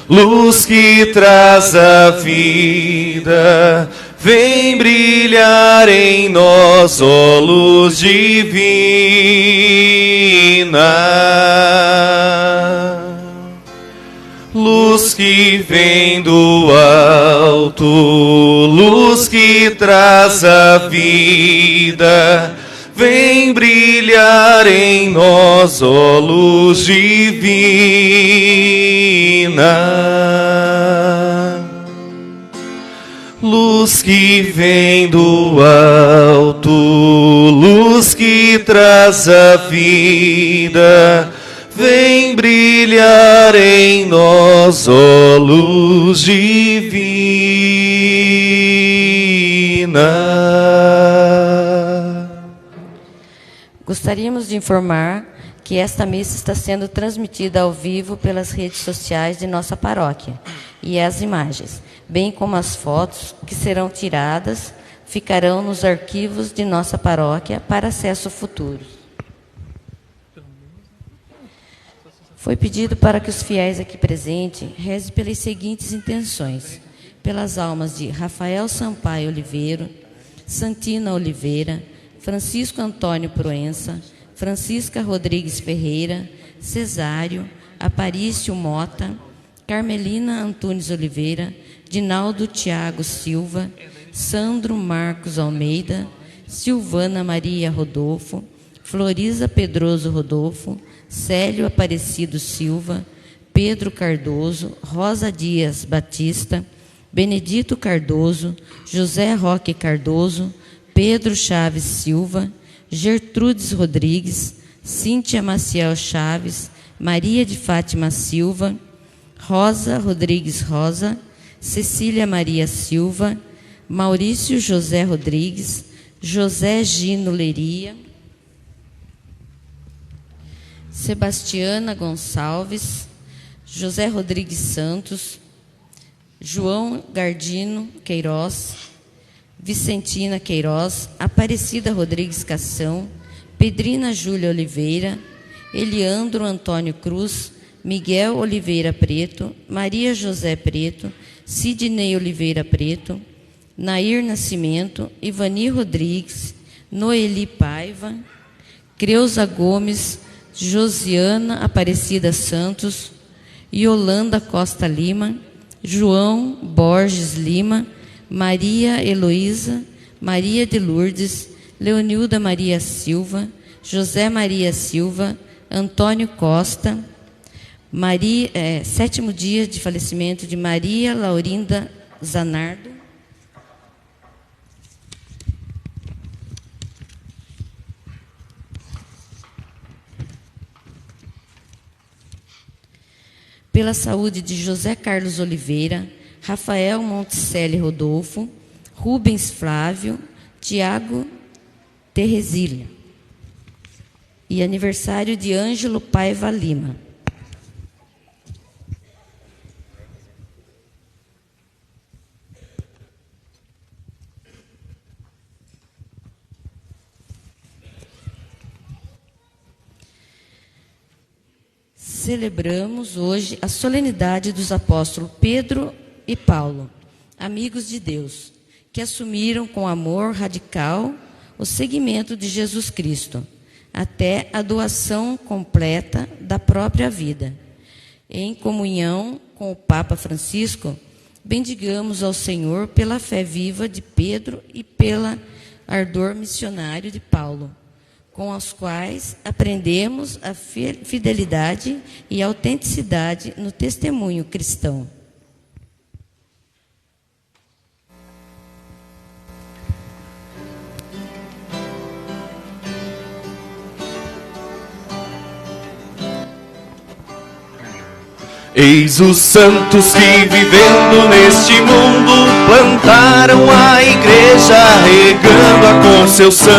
luz que traz a vida, vem brilhar em nós, ó luz divina. Luz que vem do alto, luz que traz a vida, vem brilhar em nós, ó luz divina. Luz que vem do alto, luz que traz a vida, vem brilhar em nós, ó luz divina. Gostaríamos de informar que esta missa está sendo transmitida ao vivo pelas redes sociais de nossa paróquia, e as imagens, bem como as fotos que serão tiradas, ficarão nos arquivos de nossa paróquia para acesso futuro. Foi pedido para que os fiéis aqui presentes rezem pelas seguintes intenções: pelas almas de Rafael Sampaio Oliveira, Santina Oliveira, Francisco Antônio Proença, Francisca Rodrigues Ferreira, Cesário, Aparício Mota, Carmelina Antunes Oliveira, Dinaldo Tiago Silva, Sandro Marcos Almeida, Silvana Maria Rodolfo, Floriza Pedroso Rodolfo, Célio Aparecido Silva, Pedro Cardoso, Rosa Dias Batista, Benedito Cardoso, José Roque Cardoso, Pedro Chaves Silva, Gertrudes Rodrigues, Cíntia Maciel Chaves, Maria de Fátima Silva, Rosa Rodrigues Rosa, Cecília Maria Silva, Maurício José Rodrigues, José Gino Leria, Sebastiana Gonçalves, José Rodrigues Santos, João Gardino Queiroz, Vicentina Queiroz, Aparecida Rodrigues Cação, Pedrina Júlia Oliveira, Eliandro Antônio Cruz, Miguel Oliveira Preto, Maria José Preto, Sidney Oliveira Preto, Nair Nascimento, Ivani Rodrigues, Noeli Paiva, Creuza Gomes, Josiana Aparecida Santos, Yolanda Costa Lima, João Borges Lima, Maria Heloísa, Maria de Lourdes, Leonilda Maria Silva, José Maria Silva, Antônio Costa, sétimo dia de falecimento de Maria Laurinda Zanardo, pela saúde de José Carlos Oliveira, Rafael Monticelli Rodolfo, Rubens Flávio, Tiago Teresília. E aniversário de Ângelo Paiva Lima. Celebramos hoje a solenidade dos apóstolos Pedro e Paulo, amigos de Deus, que assumiram com amor radical o seguimento de Jesus Cristo, até a doação completa da própria vida. Em comunhão com o Papa Francisco, bendigamos ao Senhor pela fé viva de Pedro e pelo ardor missionário de Paulo, com os quais aprendemos a fidelidade e a autenticidade no testemunho cristão. Eis os santos que, vivendo neste mundo, plantaram a igreja, regando-a com seu sangue,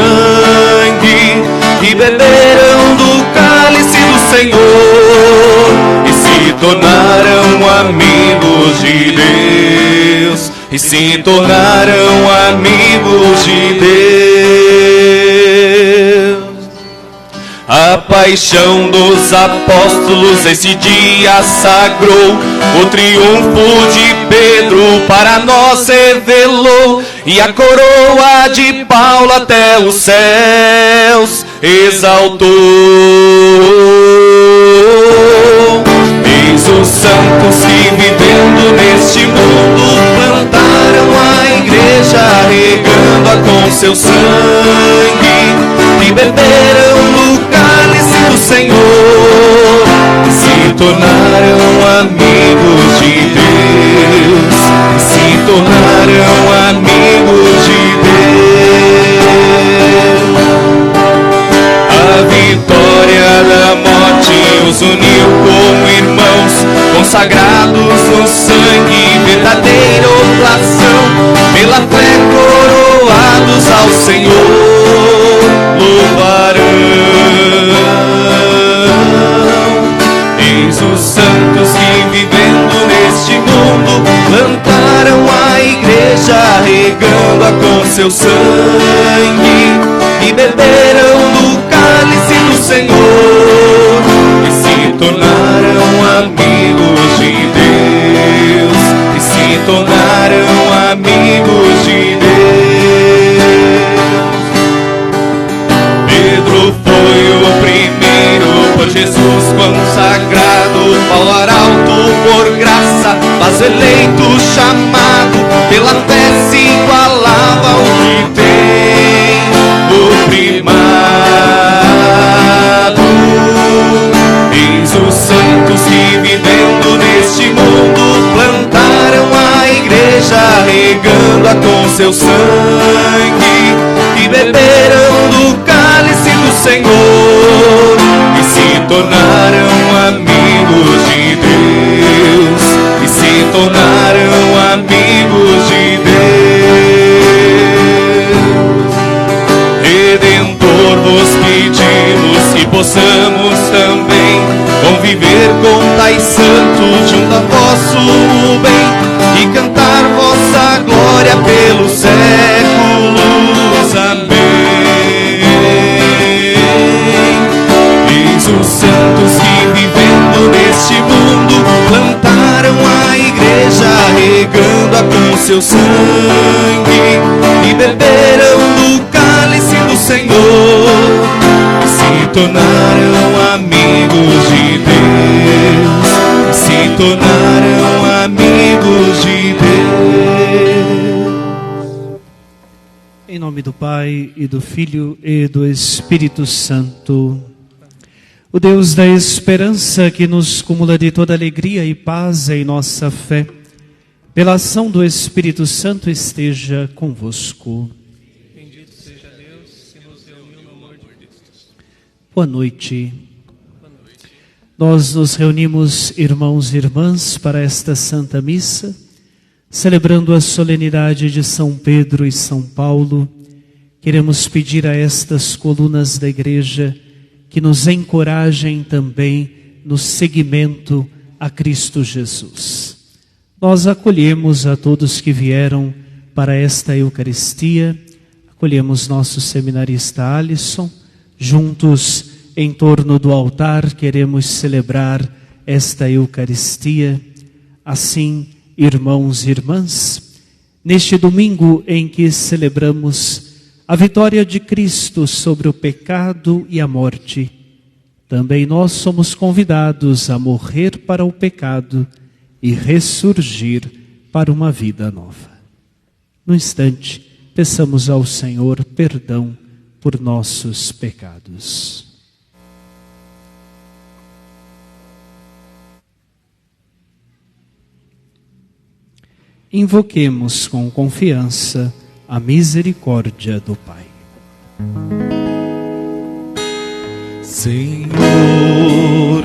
e beberam do cálice do Senhor, e se tornaram amigos de Deus, e se tornaram amigos de Deus. paixão dos apóstolos esse dia sagrou. O triunfo de Pedro para nós revelou, e a coroa de Paulo até os céus exaltou. Eis os santos que vivendo neste mundo plantaram a igreja, regando-a com seu sangue, e beberam no cálice do Senhor, e se tornaram amigos de Deus, e se tornaram amigos de Deus. A vitória da morte os uniu como irmãos, consagrados no sangue, verdadeira oblação, pela fé coroados ao Senhor louvarão. Eis os santos que vivendo neste mundo plantaram a igreja, regando-a com seu sangue, e beberam do cálice do Senhor, e se tornaram amigos de Deus, e se tornaram amigos de Deus. Pedro foi o primeiro por Jesus consagrado, Paulo arauto por graça, mas eleito, chamado, pela fé se igualava ao que tem o primado. Eis os santos que vivendo neste mundo plantaram a igreja, regando-a com seu sangue, e beberam do cálice do Senhor, e se tornaram amigos de Deus, e se tornaram amigos de Deus. Redentor, vos pedimos que possamos também conviver com tais santos junto a vosso bem, e cantar vossa glória pelos séculos. Amém. Eis os santos que vivendo neste mundo plantaram a igreja, regando-a com seu sangue, e beberam do cálice do Senhor, e se tornaram amigos de Deus, e se tornaram amigos de Deus. Em nome do Pai, e do Filho, e do Espírito Santo. O Deus da esperança, que nos cumula de toda alegria e paz em nossa fé, pela ação do Espírito Santo, esteja convosco. Bendito seja Deus, que nos reuniu no amor de Cristo. Boa noite. Nós nos reunimos, irmãos e irmãs, para esta Santa Missa, celebrando a solenidade de São Pedro e São Paulo. Queremos pedir a estas colunas da Igreja que nos encorajem também no seguimento a Cristo Jesus. Nós acolhemos a todos que vieram para esta Eucaristia, acolhemos nosso seminarista Alisson, juntos em torno do altar queremos celebrar esta Eucaristia. Assim, irmãos e irmãs, neste domingo em que celebramos a vitória de Cristo sobre o pecado e a morte, também nós somos convidados a morrer para o pecado e ressurgir para uma vida nova. No instante, peçamos ao Senhor perdão por nossos pecados. Invoquemos com confiança a misericórdia do Pai. Senhor,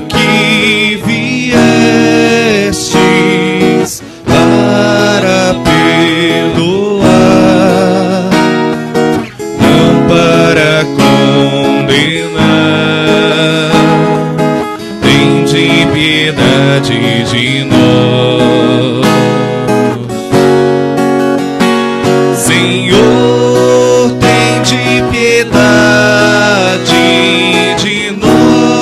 que viestes para perdoar, não para condenar, tende piedade de nós. Senhor, tende piedade de nós.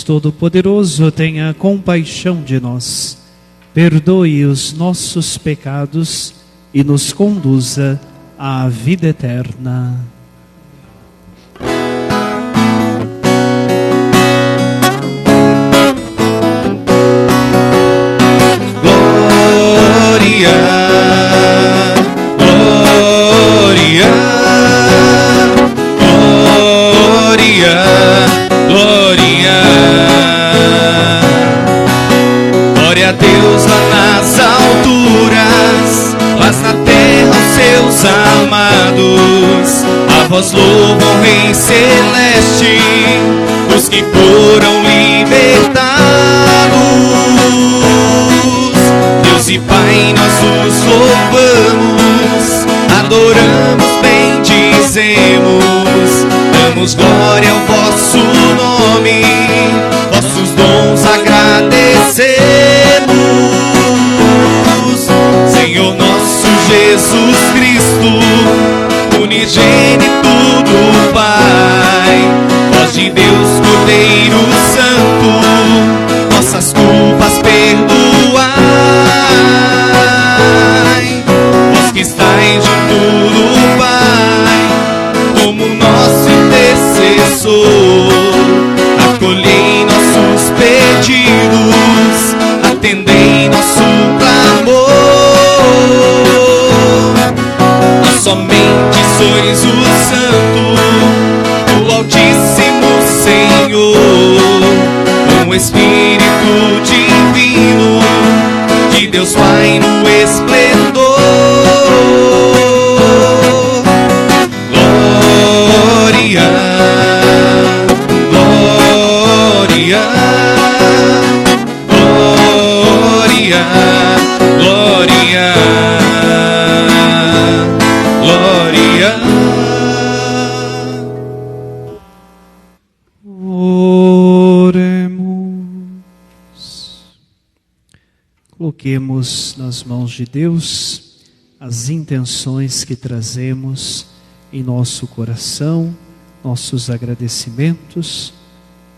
Deus Todo-Poderoso, tenha compaixão de nós, perdoe os nossos pecados e nos conduza à vida eterna. Glória, glória, glória, glória. Glória a Deus lá nas alturas, paz na terra aos seus amados. A vós louvam, Rei Celeste, os que foram libertados. Deus e Pai, nós os louvamos, adoramos, bendizemos, damos glória ao vosso nome, vossos dons agradecemos. Senhor nosso Jesus Cristo, unigênito do Pai, voz de Deus, Cordeiro Santo, nossas culpas perdoai. Vós que estáis junto do Pai, como nosso intercessor, acolhei nossos pedidos, atendei nosso clamor. Nós somente sois o Santo, o Altíssimo Senhor, com o Espírito Divino de Deus Pai no esplendor. Glória, glória, glória, glória, glória. Oremos. Coloquemos nas mãos de Deus as intenções que trazemos em nosso coração, nossos agradecimentos.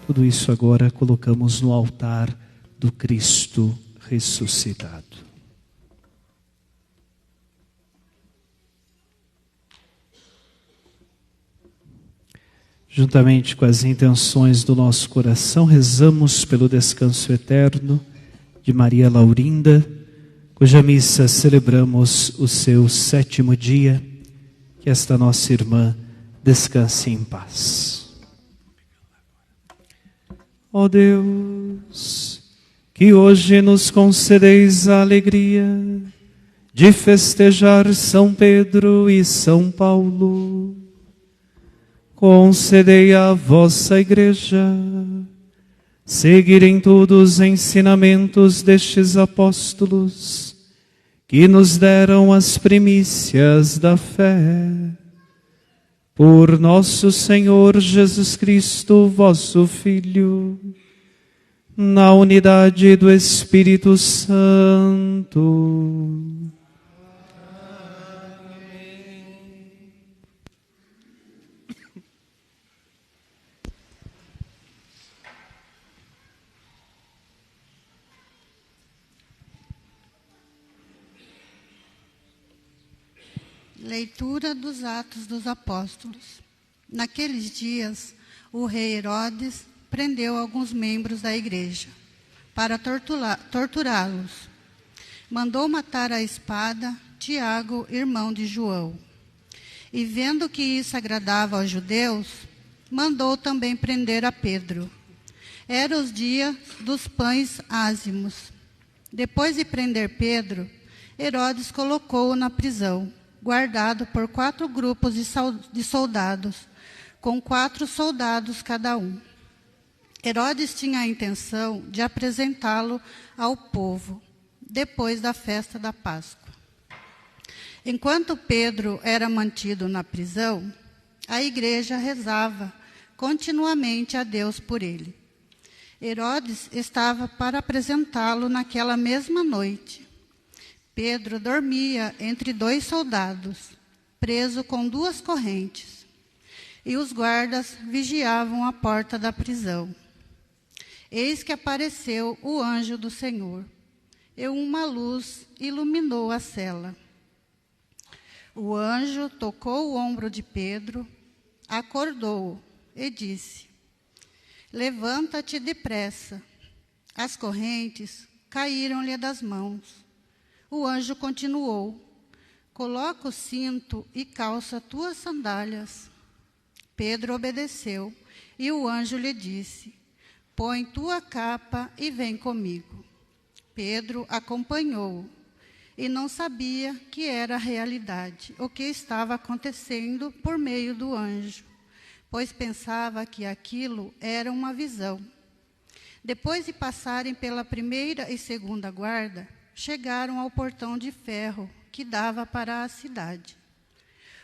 Tudo isso agora colocamos no altar do Cristo ressuscitado. Juntamente com as intenções do nosso coração, rezamos pelo descanso eterno de Maria Laurinda, cuja missa celebramos o seu 7º dia. Que esta nossa irmã descanse em paz. Ó Deus, que hoje nos concedeis a alegria de festejar São Pedro e São Paulo, concedei à vossa Igreja seguir em tudo os ensinamentos destes apóstolos, que nos deram as primícias da fé. Por nosso Senhor Jesus Cristo, vosso Filho, na unidade do Espírito Santo. Leitura dos Atos dos Apóstolos. Naqueles dias, o rei Herodes prendeu alguns membros da igreja para torturá-los. Mandou matar à espada Tiago, irmão de João. E vendo que isso agradava aos judeus, mandou também prender a Pedro. Era os dias dos pães ázimos. Depois de prender Pedro, Herodes colocou-o na prisão, guardado por 4 grupos de soldados, com 4 soldados cada um. Herodes tinha a intenção de apresentá-lo ao povo, depois da festa da Páscoa. Enquanto Pedro era mantido na prisão, a igreja rezava continuamente a Deus por ele. Herodes estava para apresentá-lo naquela mesma noite. Pedro dormia entre 2 soldados, preso com 2 correntes, e os guardas vigiavam a porta da prisão. eis que apareceu o anjo do Senhor, e uma luz iluminou a cela. O anjo tocou o ombro de Pedro, acordou-o e disse: levanta-te depressa. As correntes caíram-lhe das mãos. O anjo continuou: coloca o cinto e calça tuas sandálias. Pedro obedeceu, e o anjo lhe disse: põe tua capa e vem comigo. Pedro acompanhou-o, e não sabia que era realidade o que estava acontecendo por meio do anjo, pois pensava que aquilo era uma visão. Depois de passarem pela primeira e segunda guarda, chegaram ao portão de ferro que dava para a cidade.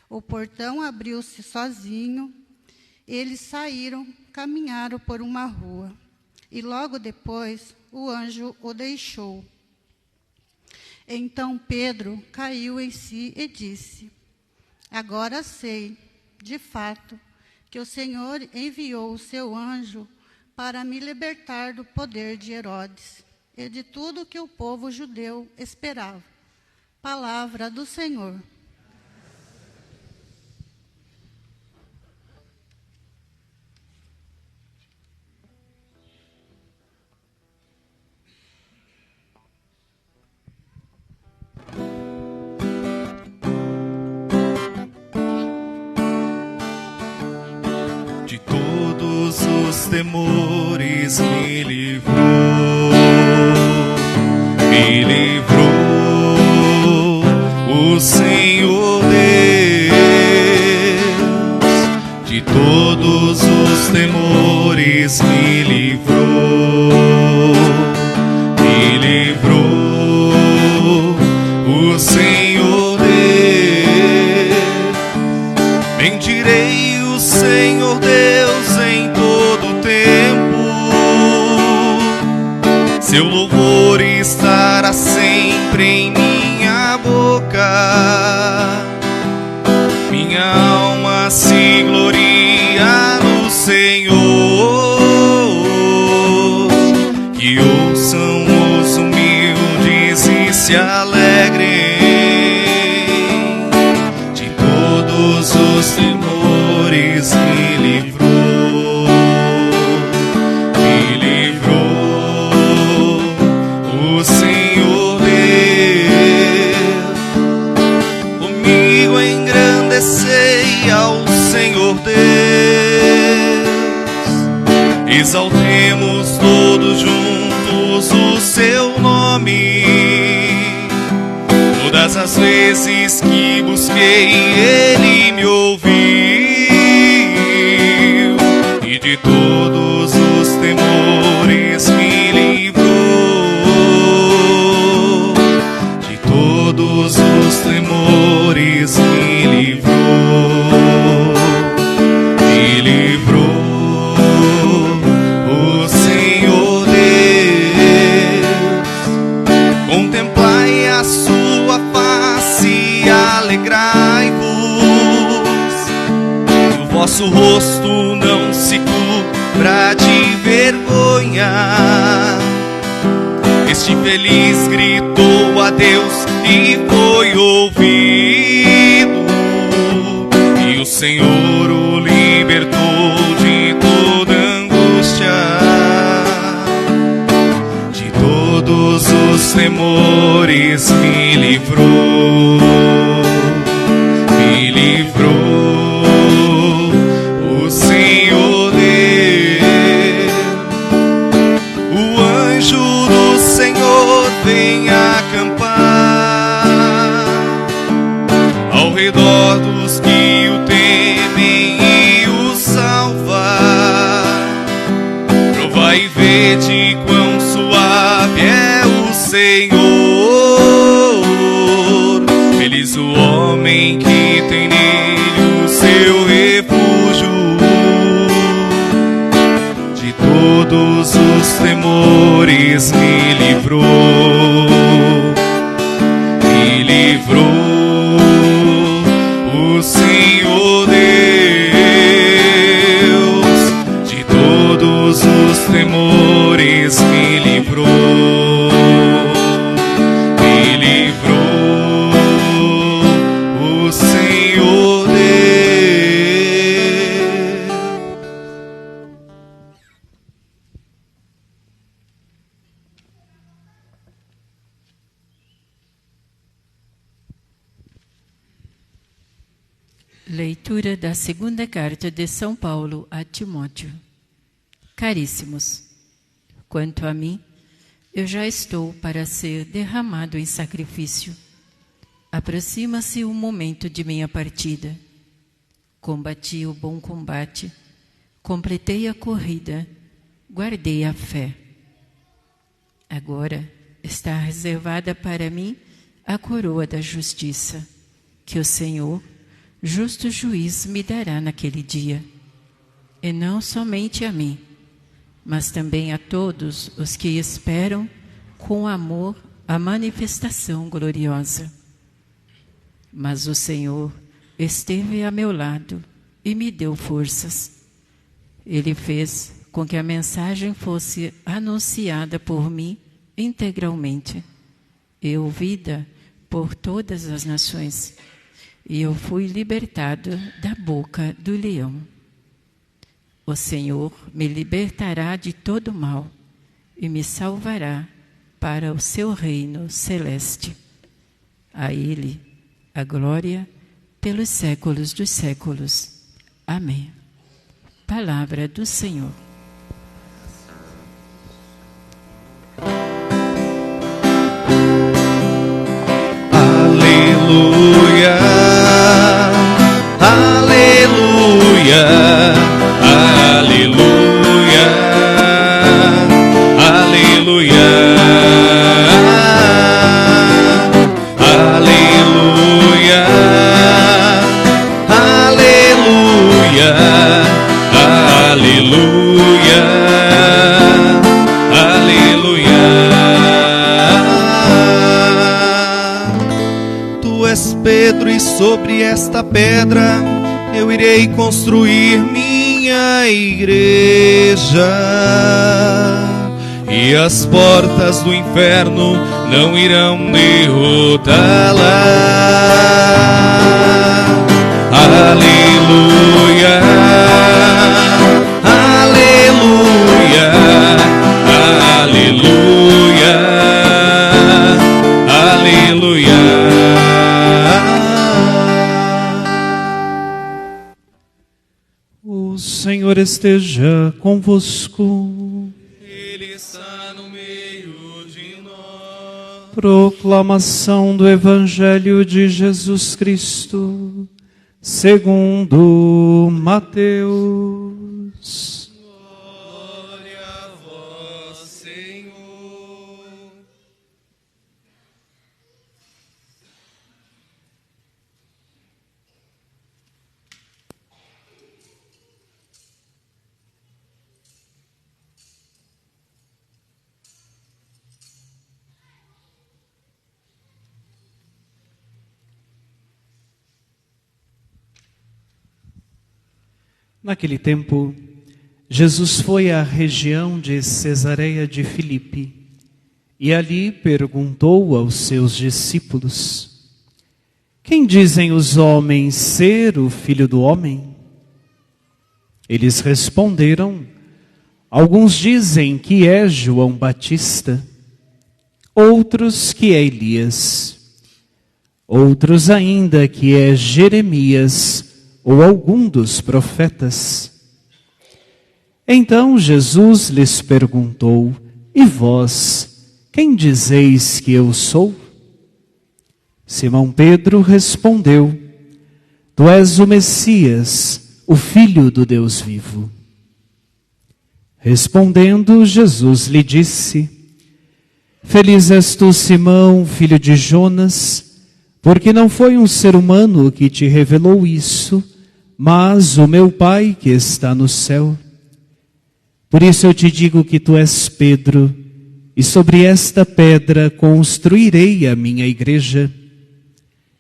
O portão abriu-se sozinho, eles saíram, caminharam por uma rua, e logo depois o anjo o deixou. Então Pedro caiu em si e disse: agora sei, de fato, que o Senhor enviou o seu anjo para me libertar do poder de Herodes e de tudo que o povo judeu esperava. Palavra do Senhor. De todos os temores me livrou, o Senhor Deus. De todos os temores me livrou, o Senhor Deus. Bendirei o Senhor Deus em todo tempo, seu louvor estará sempre em minha boca. Minha alma se gloria no Senhor. Que ouçam os humildes e se alegrem. De todos os temores me livrou, o Senhor Deus. Comigo engrandecei ao Senhor Deus, exaltemos todos juntos o seu nome. Todas as vezes que busquei, Ele me ouviu, e de todos os temores me livrou. De todos os temores me livrou, o Senhor Deus. Contemplai a sua face e alegrai-vos, que o vosso rosto não se cubra de vergonha. Este feliz gritou a Deus e foi ouvido, e o Senhor o libertou de toda angústia. De todos os temores me livrou, o Senhor Deus. O anjo do Senhor vem acampar ao redor dos que o temem e o salvar. Provai e vede quão suave é o Senhor. Feliz o homem que tem nele o seu refúgio. De todos os temores me livrou, o Senhor Deus. De todos os temores Leitura da segunda carta de São Paulo a Timóteo. Caríssimos, quanto a mim, eu já estou para ser derramado em sacrifício. Aproxima-se o momento de minha partida. Combati o bom combate, completei a corrida, guardei a fé. Agora está reservada para mim a coroa da justiça, que o Senhor, justo juiz, me dará naquele dia. E não somente a mim, mas também a todos os que esperam com amor a manifestação gloriosa. Mas o Senhor esteve a meu lado e me deu forças. Ele fez com que a mensagem fosse anunciada por mim integralmente e ouvida por todas as nações, e eu fui libertado da boca do leão. O Senhor me libertará de todo mal e me salvará para o seu reino celeste. A Ele a glória pelos séculos dos séculos. Amém. Palavra do Senhor. Aleluia, aleluia, aleluia, aleluia, aleluia, aleluia, aleluia, aleluia. Tu és Pedro, e sobre esta pedra eu irei construir minha igreja, e as portas do inferno não irão derrotá-la. Aleluia, aleluia, aleluia, aleluia. O Senhor esteja convosco. Ele está no meio de nós. Proclamação do Evangelho de Jesus Cristo, segundo Mateus. Glória a vós, Senhor. Naquele tempo, Jesus foi à região de Cesareia de Filipe e ali perguntou aos seus discípulos: quem dizem os homens ser o Filho do Homem? Eles responderam: alguns dizem que é João Batista, outros que é Elias, outros ainda que é Jeremias ou algum dos profetas. Então Jesus lhes perguntou: e vós, quem dizeis que eu sou? Simão Pedro respondeu: tu és o Messias, o Filho do Deus vivo. Respondendo, Jesus lhe disse: feliz és tu, Simão, filho de Jonas, porque não foi um ser humano que te revelou isso, mas o meu Pai que está no céu. Por isso eu te digo que tu és Pedro, e sobre esta pedra construirei a minha igreja,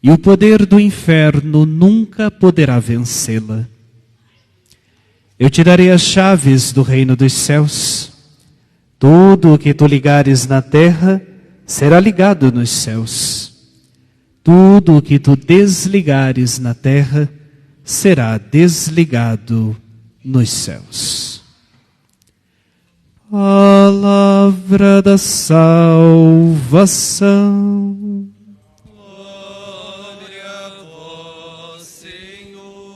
e o poder do inferno nunca poderá vencê-la. Eu te darei as chaves do reino dos céus. Tudo o que tu ligares na terra será ligado nos céus. Tudo o que tu desligares na terra será desligado nos céus. Palavra da salvação. Glória a vós, Senhor.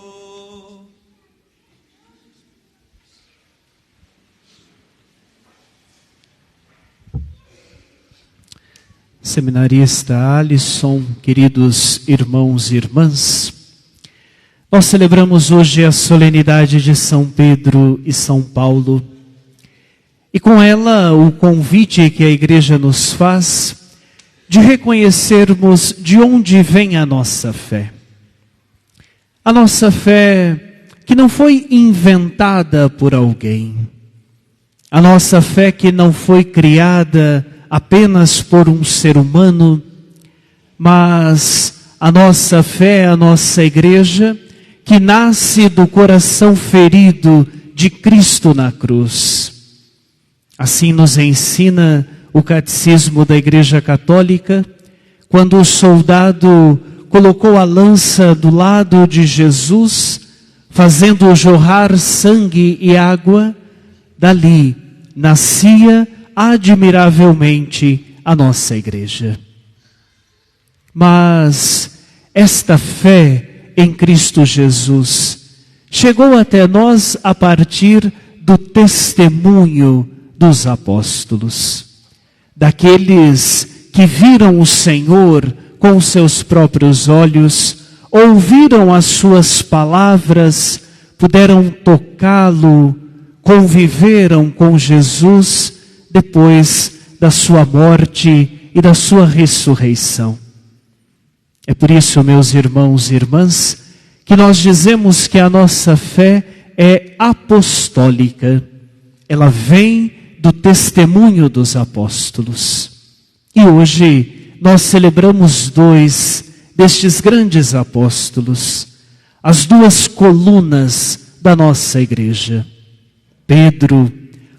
seminarista Alisson, queridos irmãos e irmãs, nós celebramos hoje a solenidade de São Pedro e São Paulo, e com ela o convite que a Igreja nos faz de reconhecermos de onde vem a nossa fé. A nossa fé que não foi inventada por alguém, a nossa fé que não foi criada apenas por um ser humano, mas a nossa fé, a nossa Igreja, que nasce do coração ferido de Cristo na cruz. Assim nos ensina o Catecismo da Igreja Católica, quando o soldado colocou a lança do lado de Jesus, fazendo jorrar sangue e água, dali nascia admiravelmente a nossa Igreja. Mas esta fé em Cristo Jesus chegou até nós a partir do testemunho dos apóstolos, daqueles que viram o Senhor com seus próprios olhos, ouviram as suas palavras, puderam tocá-lo, conviveram com Jesus depois da sua morte e da sua ressurreição. É por isso, meus irmãos e irmãs, que nós dizemos que a nossa fé é apostólica. Ela vem do testemunho dos apóstolos. E hoje nós celebramos dois destes grandes apóstolos, as duas colunas da nossa Igreja. Pedro,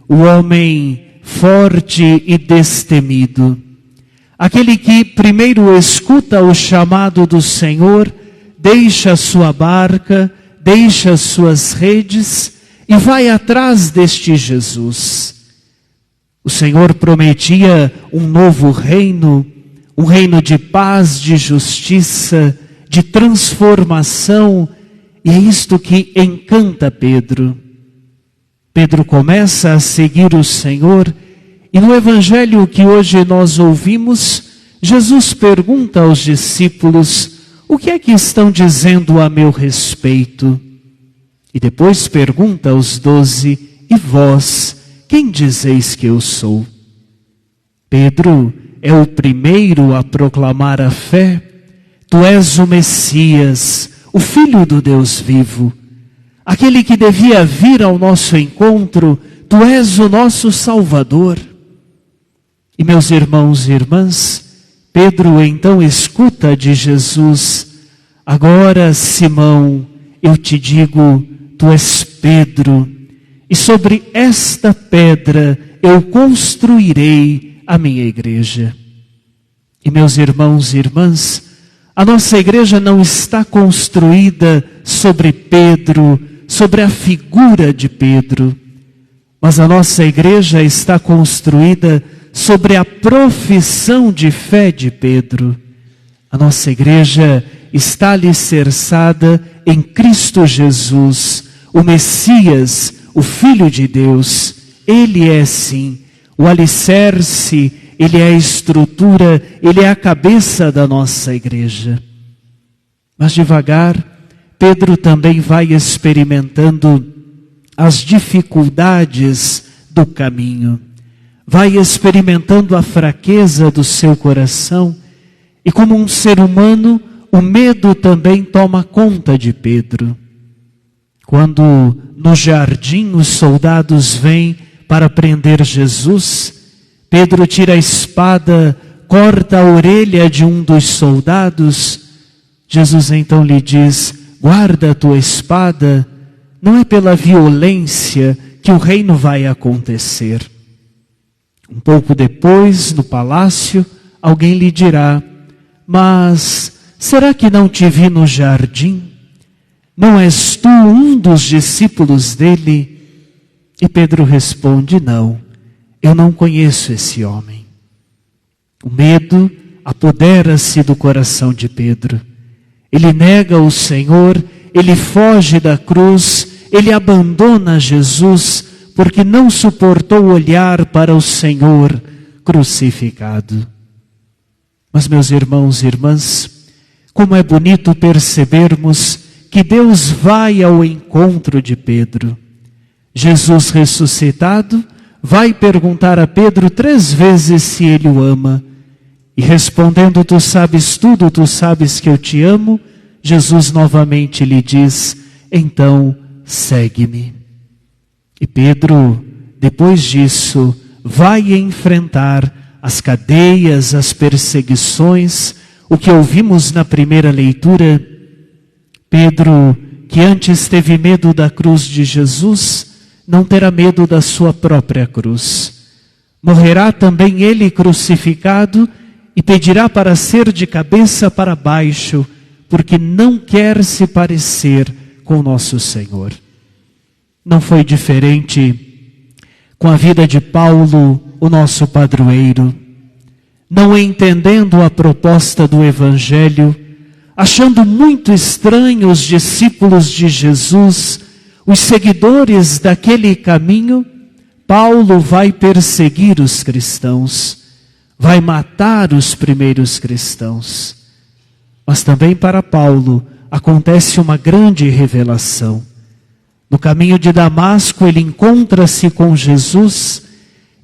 o homem forte e destemido, aquele que primeiro escuta o chamado do Senhor, deixa a sua barca, deixa as suas redes e vai atrás deste Jesus. O Senhor prometia um novo reino, um reino de paz, de justiça, de transformação, e é isto que encanta Pedro. Pedro começa a seguir o Senhor, e no Evangelho que hoje nós ouvimos, Jesus pergunta aos discípulos: o que é que estão dizendo a meu respeito? E depois pergunta aos 12: e vós, quem dizeis que eu sou? Pedro é o primeiro a proclamar a fé. Tu és o Messias, o Filho do Deus vivo, aquele que devia vir ao nosso encontro. Tu és o nosso Salvador. E meus irmãos e irmãs, Pedro então escuta de Jesus: agora, Simão, eu te digo, tu és Pedro, e sobre esta pedra eu construirei a minha igreja. E meus irmãos e irmãs, a nossa igreja não está construída sobre Pedro, sobre a figura de Pedro, mas a nossa igreja está construída sobre a profissão de fé de Pedro. A nossa igreja está alicerçada em Cristo Jesus, o Messias, o Filho de Deus. Ele é sim o alicerce, ele é a estrutura, ele é a cabeça da nossa igreja. Mas devagar, Pedro também vai experimentando as dificuldades do caminho, vai experimentando a fraqueza do seu coração, e como um ser humano, o medo também toma conta de Pedro. Quando no jardim os soldados vêm para prender Jesus, Pedro tira a espada, corta a orelha de um dos soldados. Jesus então lhe diz: guarda a tua espada, não é pela violência que o reino vai acontecer. Um pouco depois, no palácio, alguém lhe dirá: mas será que não te vi no jardim? Não és tu um dos discípulos dele? E Pedro responde: não, eu não conheço esse homem. O medo apodera-se do coração de Pedro. Ele nega o Senhor, ele foge da cruz, ele abandona Jesus, porque não suportou olhar para o Senhor crucificado. Mas, meus irmãos e irmãs, como é bonito percebermos que Deus vai ao encontro de Pedro. Jesus ressuscitado vai perguntar a Pedro 3 vezes se ele o ama. E respondendo, tu sabes tudo, tu sabes que eu te amo, Jesus novamente lhe diz, então segue-me. E Pedro, depois disso, vai enfrentar as cadeias, as perseguições, o que ouvimos na primeira leitura. Pedro, que antes teve medo da cruz de Jesus, não terá medo da sua própria cruz. Morrerá também ele crucificado e pedirá para ser de cabeça para baixo, porque não quer se parecer com nosso Senhor. Não foi diferente com a vida de Paulo, o nosso padroeiro. Não entendendo a proposta do Evangelho, achando muito estranho os discípulos de Jesus, os seguidores daquele caminho, Paulo vai perseguir os cristãos, vai matar os primeiros cristãos. Mas também para Paulo acontece uma grande revelação. No caminho de Damasco ele encontra-se com Jesus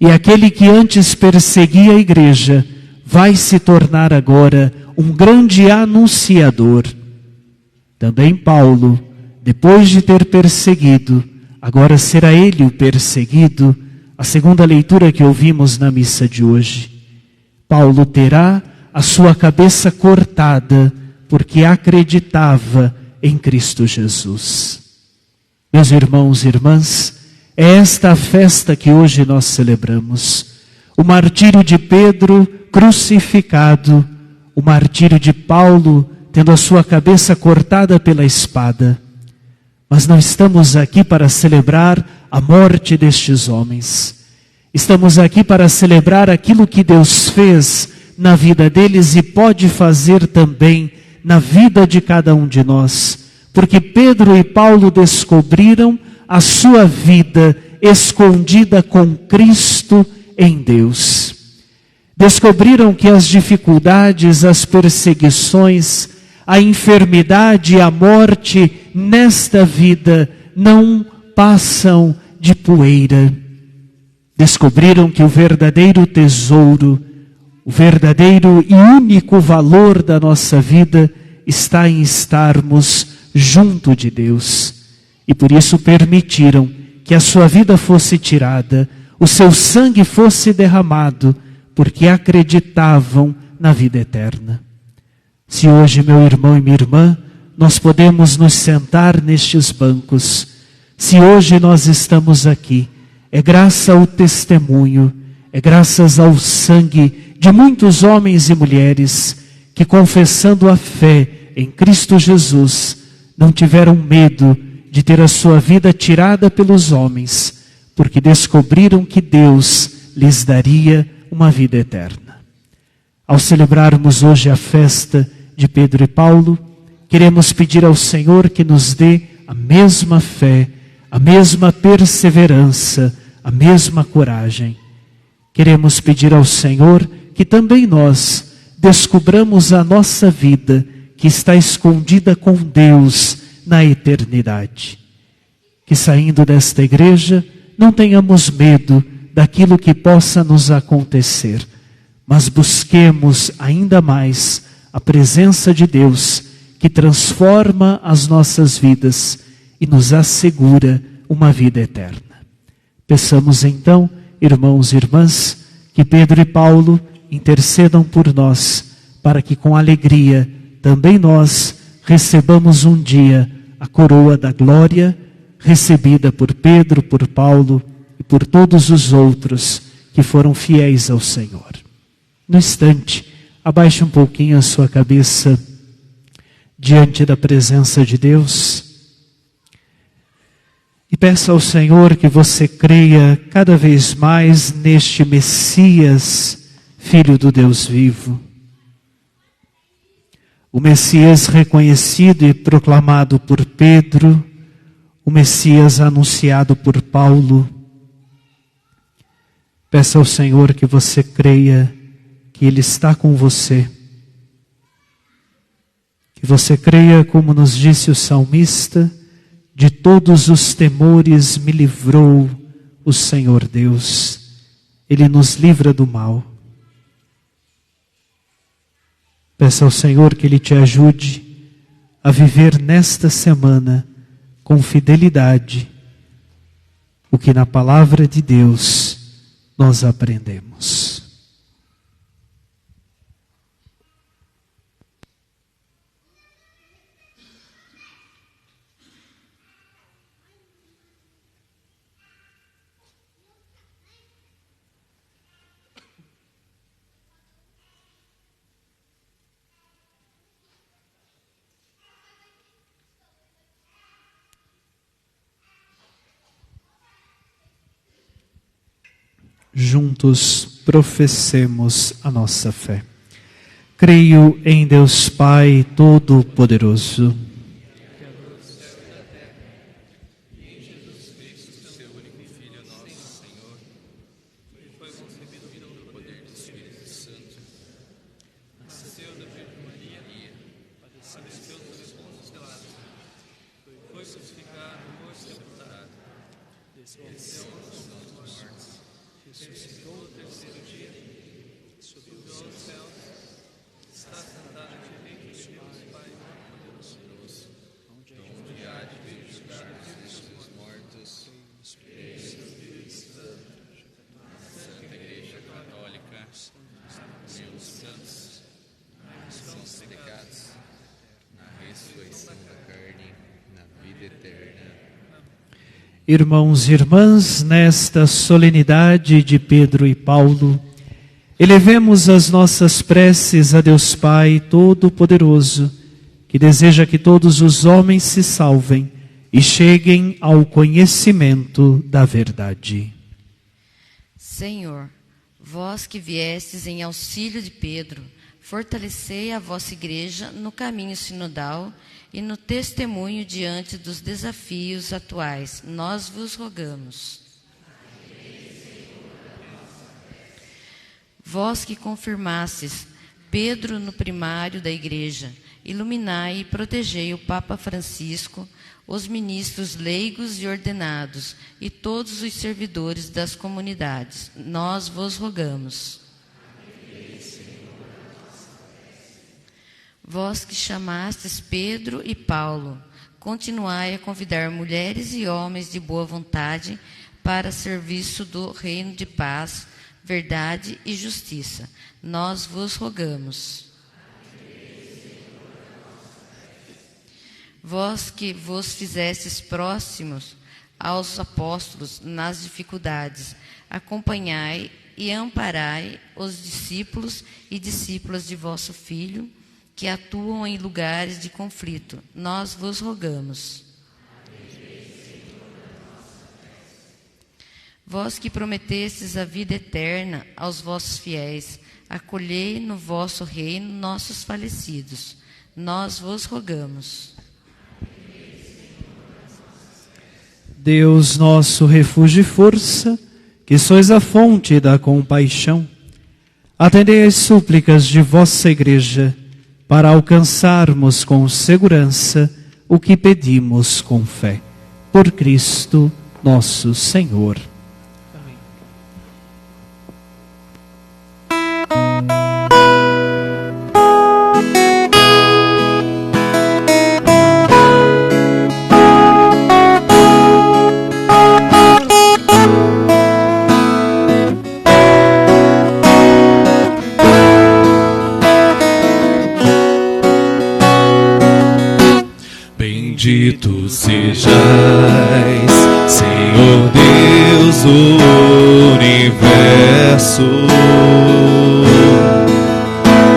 e aquele que antes perseguia a igreja vai se tornar agora um grande anunciador. Também Paulo, depois de ter perseguido, agora será ele o perseguido. A segunda leitura que ouvimos na missa de hoje. Paulo terá a sua cabeça cortada porque acreditava em Cristo Jesus. Meus irmãos e irmãs, é esta a festa que hoje nós celebramos. O martírio de Pedro crucificado, o martírio de Paulo tendo a sua cabeça cortada pela espada. Mas não estamos aqui para celebrar a morte destes homens. Estamos aqui para celebrar aquilo que Deus fez na vida deles e pode fazer também na vida de cada um de nós. Porque Pedro e Paulo descobriram a sua vida escondida com Cristo em Deus. Descobriram que as dificuldades, as perseguições, a enfermidade e a morte nesta vida não passam de poeira. Descobriram que o verdadeiro tesouro, o verdadeiro e único valor da nossa vida está em estarmos junto de Deus. E por isso permitiram que a sua vida fosse tirada, o seu sangue fosse derramado, porque acreditavam na vida eterna. Se hoje, meu irmão e minha irmã, nós podemos nos sentar nestes bancos, se hoje nós estamos aqui, é graças ao testemunho, é graças ao sangue de muitos homens e mulheres que, confessando a fé em Cristo Jesus, não tiveram medo de ter a sua vida tirada pelos homens, porque descobriram que Deus lhes daria uma vida eterna. Ao celebrarmos hoje a festa de Pedro e Paulo, queremos pedir ao Senhor que nos dê a mesma fé, a mesma perseverança, a mesma coragem. Queremos pedir ao Senhor que também nós descubramos a nossa vida que está escondida com Deus na eternidade. Que saindo desta igreja não tenhamos medo daquilo que possa nos acontecer, mas busquemos ainda mais a presença de Deus que transforma as nossas vidas e nos assegura uma vida eterna. Peçamos então, irmãos e irmãs, que Pedro e Paulo intercedam por nós, para que com alegria também nós recebamos um dia a coroa da glória recebida por Pedro, por Paulo e por todos os outros que foram fiéis ao Senhor. No instante, abaixe um pouquinho a sua cabeça diante da presença de Deus e peça ao Senhor que você creia cada vez mais neste Messias, Filho do Deus vivo. O Messias reconhecido e proclamado por Pedro, o Messias anunciado por Paulo. Peça ao Senhor que você creia que Ele está com você, Que você creia, como nos disse o salmista, de todos os temores me livrou o Senhor Deus. Ele nos livra do mal. Peça ao Senhor que Ele te ajude a viver nesta semana com fidelidade o que na palavra de Deus nós aprendemos. Juntos professemos a nossa fé. Creio em Deus Pai Todo-Poderoso, Irmãos e irmãs, nesta solenidade de Pedro e Paulo, elevemos as nossas preces a Deus Pai Todo-Poderoso, que deseja que todos os homens se salvem e cheguem ao conhecimento da verdade. Senhor, vós que viestes em auxílio de Pedro, fortalecei a vossa igreja no caminho sinodal e no testemunho diante dos desafios atuais. Nós vos rogamos. Vós que confirmastes Pedro no primário da igreja, iluminai e protegei o Papa Francisco, os ministros leigos e ordenados e todos os servidores das comunidades. Nós vos rogamos. Vós que chamastes Pedro e Paulo, continuai a convidar mulheres e homens de boa vontade para serviço do reino de paz, verdade e justiça. Nós vos rogamos. Vós que vos fizestes próximos aos apóstolos nas dificuldades, acompanhai e amparai os discípulos e discípulas de vosso Filho, que atuam em lugares de conflito. Nós vos rogamos. Vós que prometestes a vida eterna aos vossos fiéis, acolhei no vosso reino nossos falecidos. Nós vos rogamos. Deus nosso refúgio e força, que sois a fonte da compaixão, atendei às súplicas de vossa igreja, para alcançarmos com segurança o que pedimos com fé. Por Cristo nosso Senhor. Amém. Bendito sejais, Senhor Deus do universo,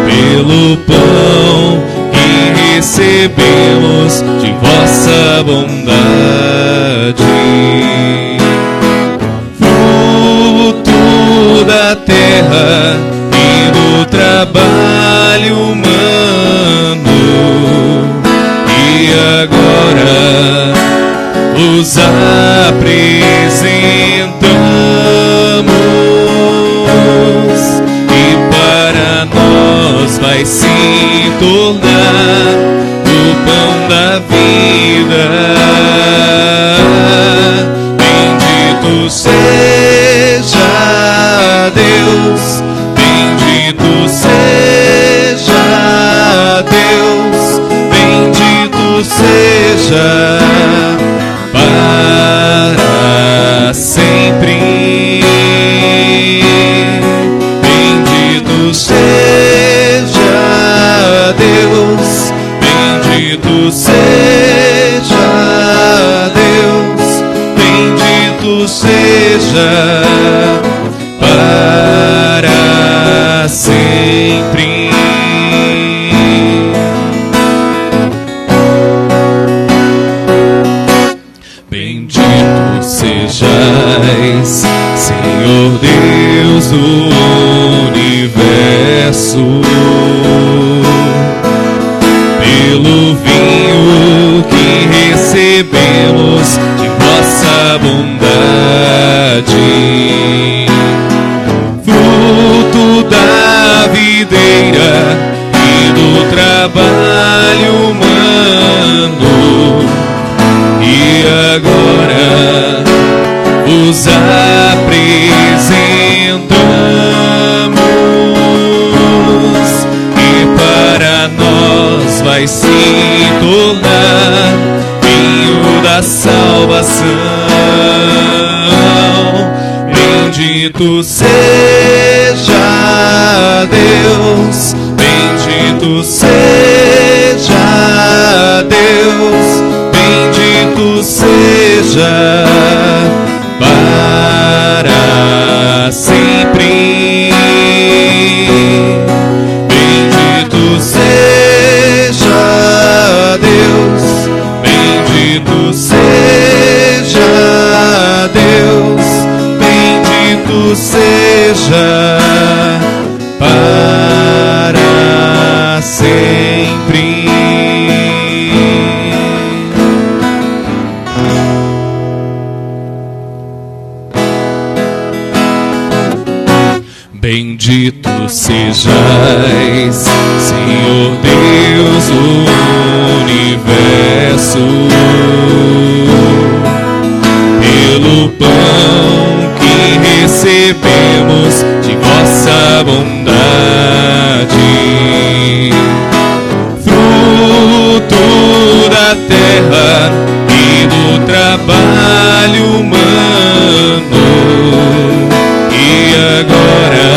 pelo pão que recebemos de vossa bondade, fruto da terra e do trabalho humano. E agora os apresentamos, e para nós vai se tornar da vida. Bendito seja Deus, bendito seja Deus, bendito seja para sempre. Bendito seja Deus, bendito seja Deus, bendito seja para sempre. Bendito sejais, Senhor Deus do universo, pelo vinho que recebemos de vossa bondade, fruto da videira e do trabalho humano, e agora vos apresentamos, e para nós vai se tornar vinho da salvação. Bendito seja Deus, bendito seja Deus, bendito seja para sempre. Bendito seja Deus, bendito seja Deus, bendito seja para sempre. Bendito sejais, Senhor Deus do universo, pelo pão que recebemos de vossa bondade, fruto da terra e do trabalho humano, e agora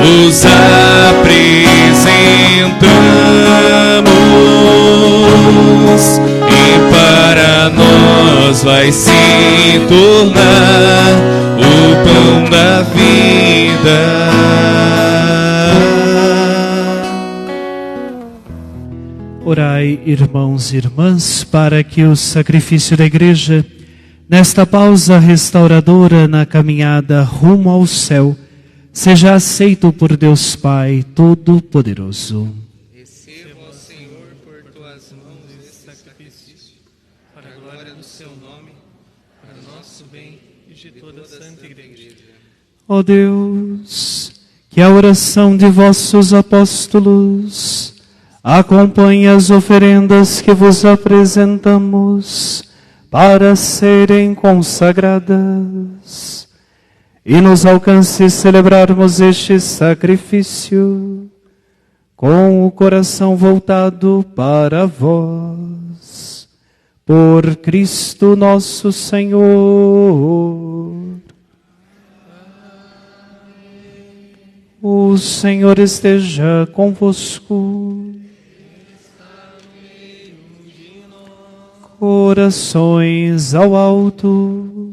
vos apresentamos, e para nós vai se tornar o pão da vida. Orai, irmãos e irmãs, para que o sacrifício da Igreja, nesta pausa restauradora na caminhada rumo ao céu, seja aceito por Deus Pai Todo-Poderoso. Receba, ó Senhor, por tuas mãos esse sacrifício, para a glória do seu nome, para nosso bem e de toda a Santa Igreja. Ó Deus, que a oração de vossos apóstolos acompanhe as oferendas que vos apresentamos para serem consagradas, e nos alcance celebrarmos este sacrifício com o coração voltado para vós. Por Cristo nosso Senhor. O Senhor esteja convosco. Corações ao alto.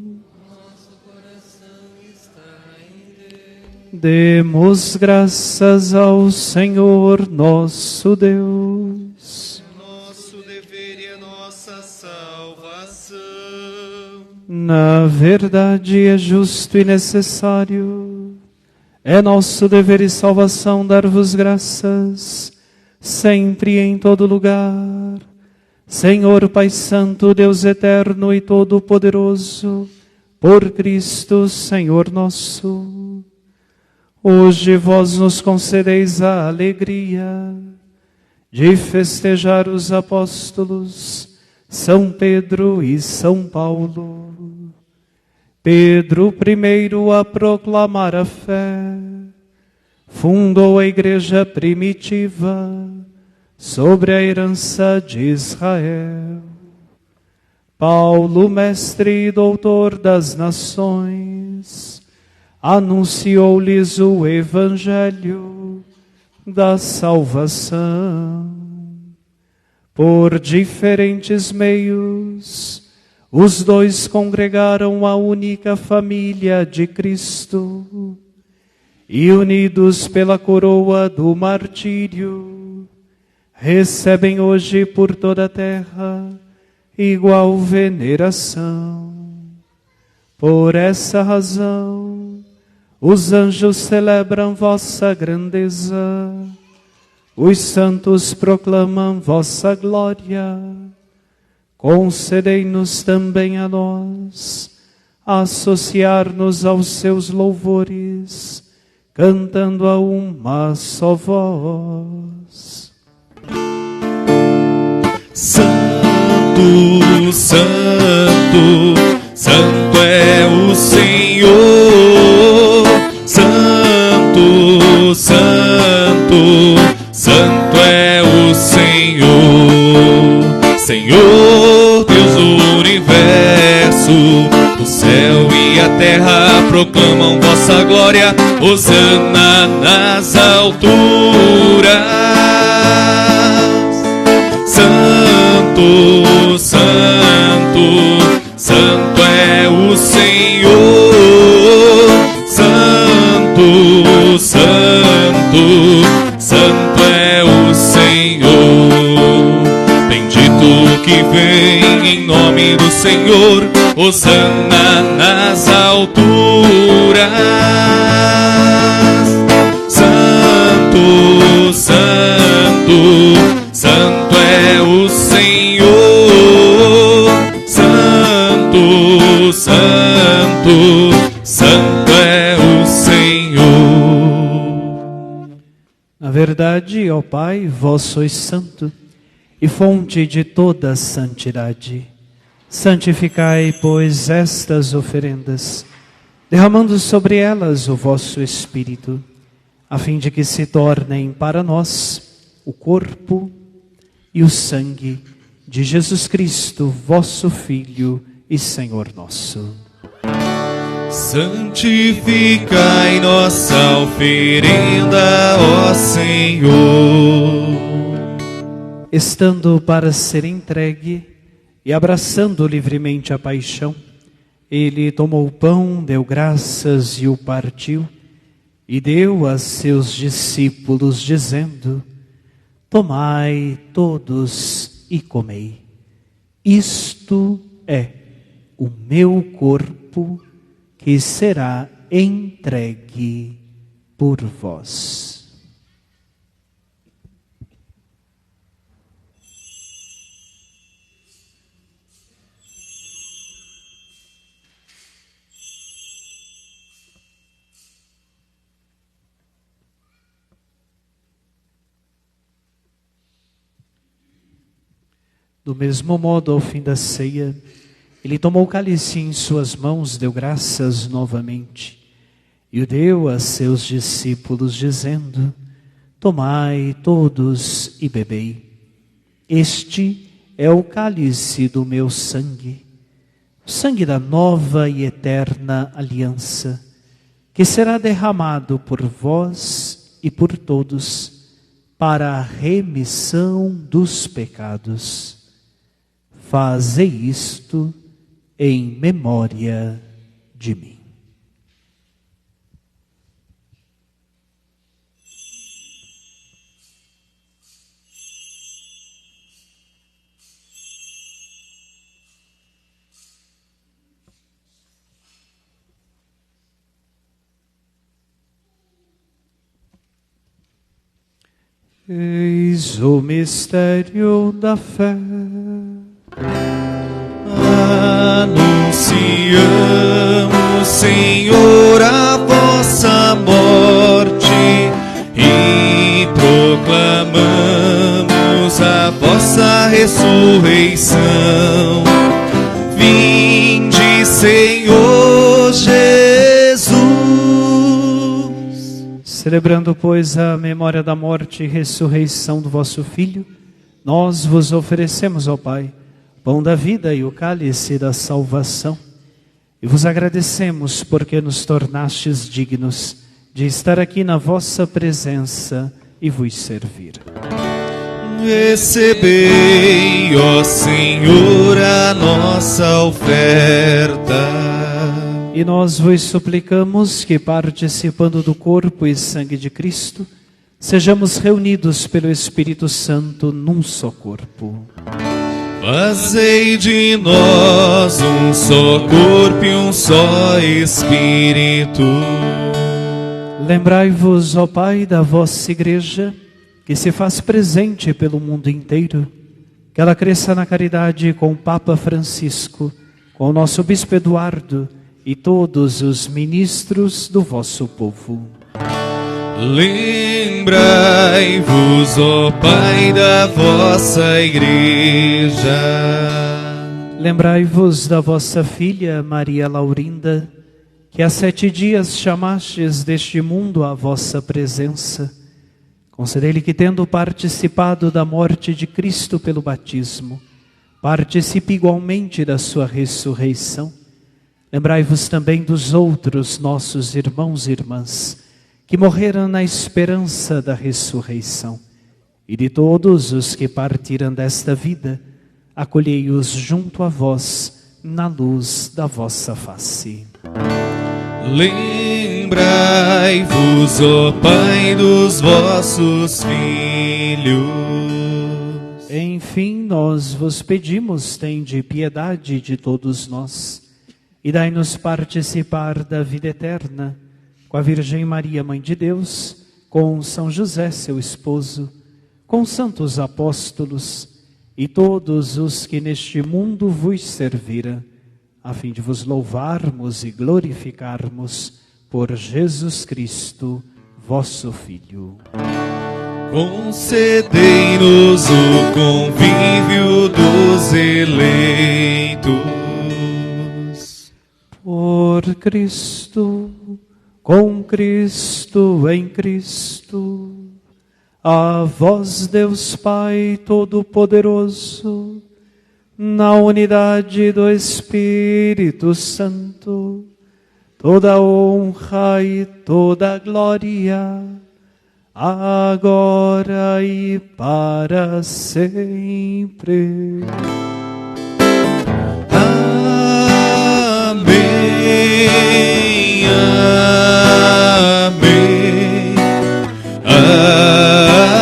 Demos graças ao Senhor nosso Deus. Nosso dever e a nossa salvação. Na verdade é justo e necessário, é nosso dever e salvação dar-vos graças, sempre e em todo lugar. Senhor Pai Santo, Deus eterno e todo-poderoso, por Cristo, Senhor nosso. Hoje vós nos concedeis a alegria de festejar os apóstolos São Pedro e São Paulo. Pedro, primeiro a proclamar a fé, fundou a igreja primitiva sobre a herança de Israel. Paulo, mestre e doutor das nações, anunciou-lhes o evangelho da salvação. Por diferentes meios, os dois congregaram a única família de Cristo e, unidos pela coroa do martírio, recebem hoje por toda a terra igual veneração. Por essa razão, os anjos celebram vossa grandeza, os santos proclamam vossa glória. Concedei-nos também a nós associar-nos aos seus louvores, cantando a uma só voz. Santo, Santo, Santo é o Senhor. Santo, Santo, Santo é o Senhor. Senhor, Deus do universo, o céu e a terra proclamam vossa glória. Hosana nas alturas. Santo, Santo, Santo é o Senhor. Santo, Santo, Santo é o Senhor. Bendito que vem em nome do Senhor. Hosana nas alturas. Santo, Santo, Santo é o Senhor. Santo, Santo, Santo é o Senhor. Na verdade, ó Pai, vós sois santo e fonte de toda santidade. Santificai, pois, estas oferendas, derramando sobre elas o vosso Espírito, a fim de que se tornem para nós o corpo e o sangue de Jesus Cristo, vosso Filho e Senhor nosso. Santificai nossa oferenda, ó Senhor. Estando para ser entregue e abraçando livremente a paixão, ele tomou o pão, deu graças e o partiu, e deu a seus discípulos, dizendo: tomai todos e comei. Isto é o meu corpo que será entregue por vós. Do mesmo modo, ao fim da ceia, ele tomou o cálice em suas mãos, deu graças novamente e o deu a seus discípulos, dizendo: tomai todos e bebei. Este é o cálice do meu sangue, o sangue da nova e eterna aliança, que será derramado por vós e por todos para a remissão dos pecados. Fazei isto em memória de mim. Eis o mistério da fé. Anunciamos, Senhor, a vossa morte e proclamamos ressurreição. Vinde, Senhor Jesus. Celebrando, pois, a memória da morte e ressurreição do vosso Filho, nós vos oferecemos, ó Pai, pão da vida e o cálice da salvação. E vos agradecemos porque nos tornastes dignos de estar aqui na vossa presença e vos servir. Recebei, ó Senhor, a nossa oferta. E nós vos suplicamos que, participando do corpo e sangue de Cristo, sejamos reunidos pelo Espírito Santo num só corpo. Fazei de nós um só corpo e um só Espírito. Lembrai-vos, ó Pai, da vossa Igreja, que se faz presente pelo mundo inteiro, que ela cresça na caridade com o Papa Francisco, com o nosso Bispo Eduardo e todos os ministros do vosso povo. Lembrai-vos, ó Pai, da vossa Igreja. Lembrai-vos da vossa filha Maria Laurinda, que há 7 dias chamastes deste mundo à vossa presença. Concedei-lhe que, tendo participado da morte de Cristo pelo batismo, participe igualmente da sua ressurreição. Lembrai-vos também dos outros nossos irmãos e irmãs, que morreram na esperança da ressurreição, e de todos os que partiram desta vida, acolhei-os junto a vós, na luz da vossa face. Lembrai-vos, ó Pai, dos vossos filhos. Enfim, nós vos pedimos, tende piedade de todos nós, e dai-nos participar da vida eterna, com a Virgem Maria, Mãe de Deus, com São José, seu esposo, com santos apóstolos e todos os que neste mundo vos serviram, a fim de vos louvarmos e glorificarmos por Jesus Cristo, vosso Filho. Concedei-nos o convívio dos eleitos. Por Cristo, com Cristo, em Cristo, a vós, Deus Pai Todo-Poderoso, na unidade do Espírito Santo, toda honra e toda glória, agora e para sempre. Amém, amém, amém.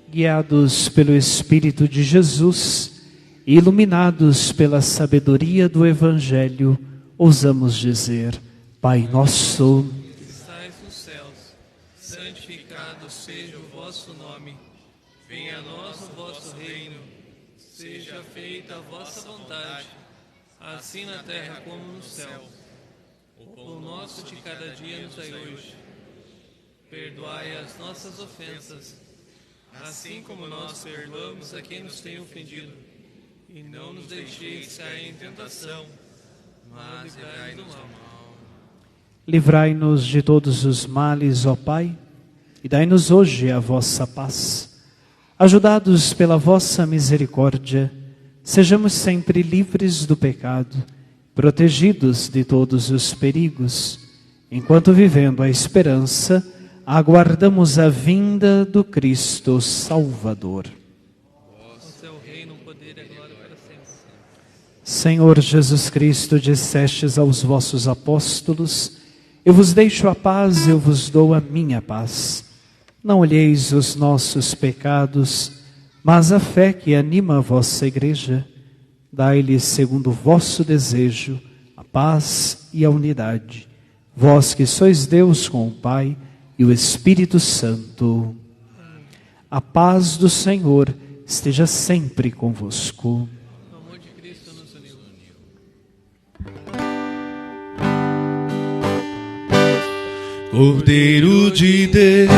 Guiados pelo Espírito de Jesus e iluminados pela sabedoria do Evangelho, ousamos dizer: Pai nosso, Que estais nos céus, santificado seja o vosso nome. Venha a nós o vosso reino. Seja feita a vossa vontade, assim na terra como no céu. O pão nosso de cada dia nos dai hoje. Perdoai as nossas ofensas, assim como nós perdoamos a quem nos tem ofendido. E não nos deixeis cair em tentação, mas livrai-nos do mal. livrai-nos de todos os males, ó Pai, e dai-nos hoje a vossa paz. Ajudados pela vossa misericórdia, sejamos sempre livres do pecado, protegidos de todos os perigos, enquanto, vivendo a esperança, aguardamos a vinda do Cristo Salvador. O seu reino, o poder e a glória para sempre. Senhor Jesus Cristo, dissestes aos vossos apóstolos: eu vos deixo a paz, eu vos dou a minha paz. Não olheis os nossos pecados, mas a fé que anima a vossa Igreja. Dai-lhe, segundo o vosso desejo, a paz e a unidade. Vós que sois Deus com o Pai e o Espírito Santo. A paz do Senhor esteja sempre convosco. O amor de Cristo nos uniu. Cordeiro de Deus,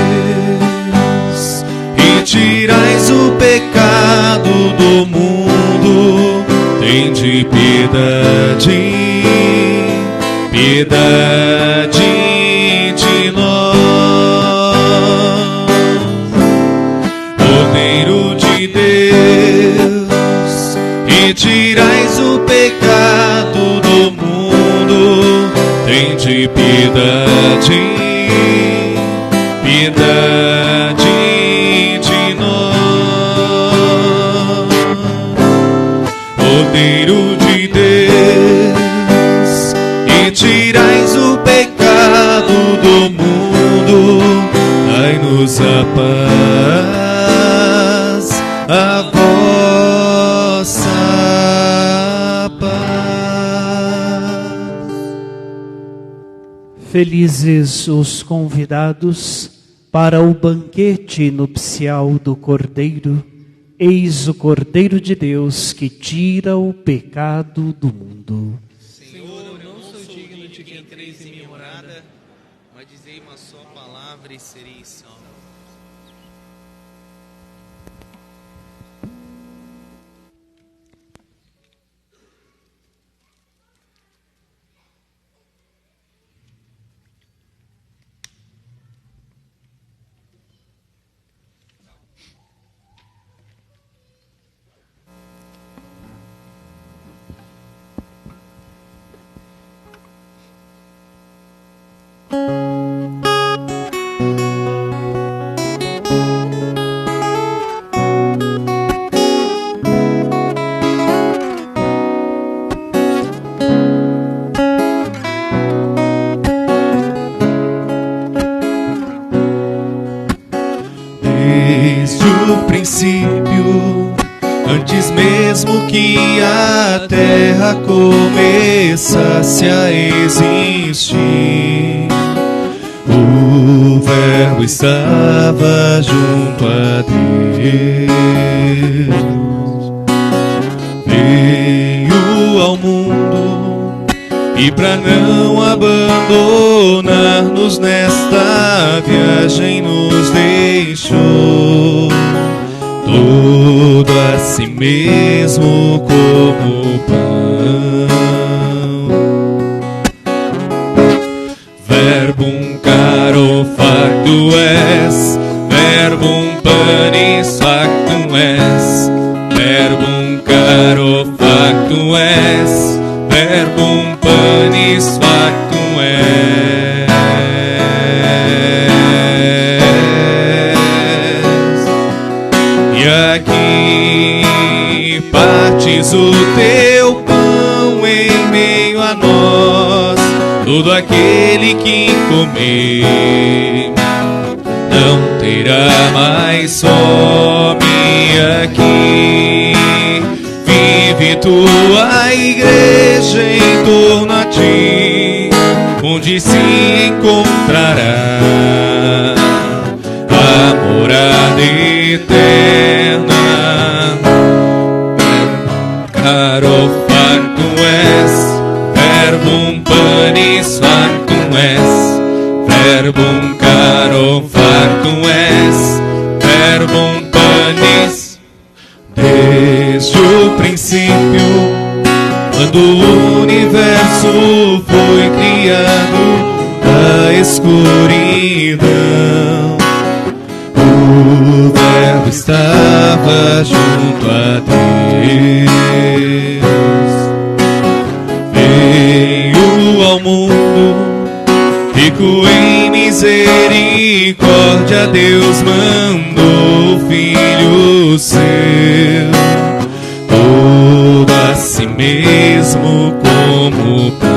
e tirais o pecado do mundo, tende piedade, piedade de nós. Cordeiro de Deus, e tirais o pecado do mundo, tende piedade, piedade de nós. Cordeiro de Deus, e tirais o pecado do mundo, dai-nos a paz, a vossa paz. Felizes os convidados para o banquete nupcial do Cordeiro. Eis o Cordeiro de Deus que tira o pecado do mundo. Senhor, eu não sou digno de que entreis em minha morada, mas dizei uma só palavra e serei salvo. Antes mesmo que a terra começasse a existir, o Verbo estava junto a Deus. Veio ao mundo e para não abandonar-nos nesta viagem nos deixou todo a si mesmo como pão. Verbum caro factum es, verbum panis factum es, verbum caro factum es, verbum panis factum es. E aqui partes o teu pão em meio a nós. Todo aquele que comer não terá mais fome. Aqui vive tua igreja em torno a ti, onde se encontrará a morada eterna. Caro factum es, verbum panis factum es, verbum caro factum es, verbum panis. Desde o princípio, quando o universo foi criado da escuridão, o Verbo estava junto a Deus. Veio ao mundo, rico em misericórdia, Deus mandou o Filho seu, todo a si mesmo como pão.